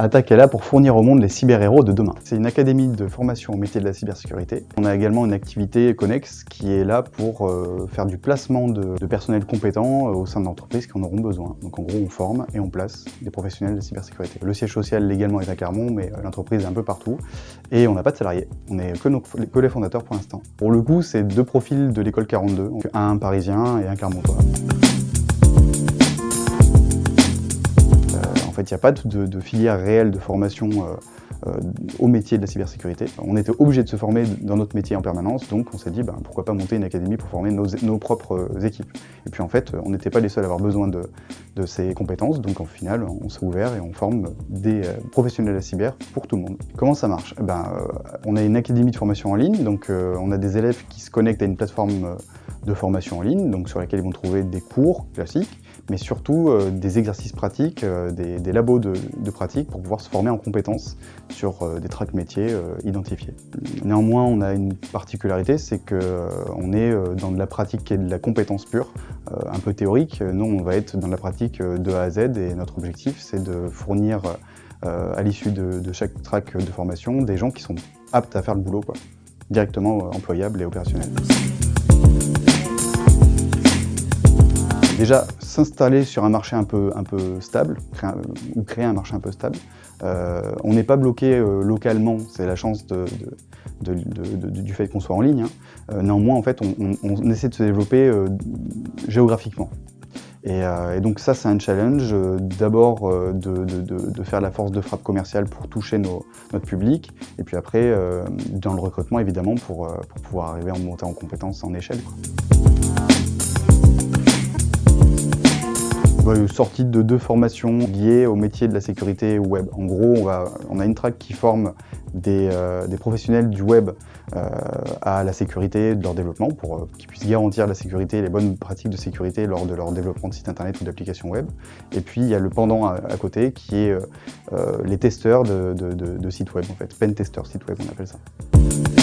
Attaque est là pour fournir au monde les cyber-héros de demain. C'est une académie de formation au métier de la cybersécurité. On a également une activité connexe qui est là pour faire du placement de personnel compétent au sein de l'entreprise qui en auront besoin. Donc en gros, on forme et on place des professionnels de cybersécurité. Le siège social légalement est à Clermont, mais l'entreprise est un peu partout. Et on n'a pas de salariés. On n'est que les fondateurs pour l'instant. Pour le coup, c'est deux profils de l'école 42, donc un parisien et un clermontois. En fait, il n'y a pas de filière réelle de formation au métier de la cybersécurité. On était obligé de se former dans notre métier en permanence, donc on s'est dit pourquoi pas monter une académie pour former nos propres équipes. Et puis en fait, on n'était pas les seuls à avoir besoin de ces compétences, donc au final, on s'est ouvert et on forme des professionnels de la cyber pour tout le monde. Comment ça marche? On a une académie de formation en ligne, donc on a des élèves qui se connectent à une plateforme de formation en ligne, donc sur laquelle ils vont trouver des cours classiques, mais surtout des exercices pratiques, des labos de pratique pour pouvoir se former en compétences sur des tracks métiers identifiés. Néanmoins, on a une particularité, c'est qu'on est dans de la pratique et de la compétence pure, un peu théorique. Nous, on va être dans la pratique de A à Z et notre objectif, c'est de fournir à l'issue de chaque track de formation des gens qui sont aptes à faire le boulot, directement employables et opérationnels. Déjà, s'installer sur un marché un peu stable, créer un marché un peu stable. On n'est pas bloqué localement, c'est la chance du fait qu'on soit en ligne. Néanmoins, en fait, on essaie de se développer géographiquement. Et donc ça, c'est un challenge, d'abord de faire la force de frappe commerciale pour toucher notre public, et puis après, dans le recrutement, évidemment, pour pouvoir arriver à monter en compétences en échelle. Sortie de 2 formations liées au métier de la sécurité web. En gros, on a une track qui forme des professionnels du web à la sécurité de leur développement pour qu'ils puissent garantir la sécurité et les bonnes pratiques de sécurité lors de leur développement de site internet ou d'applications web. Et puis il y a le pendant à côté qui est les testeurs de sites web, en fait, pen testeurs site web, on appelle ça.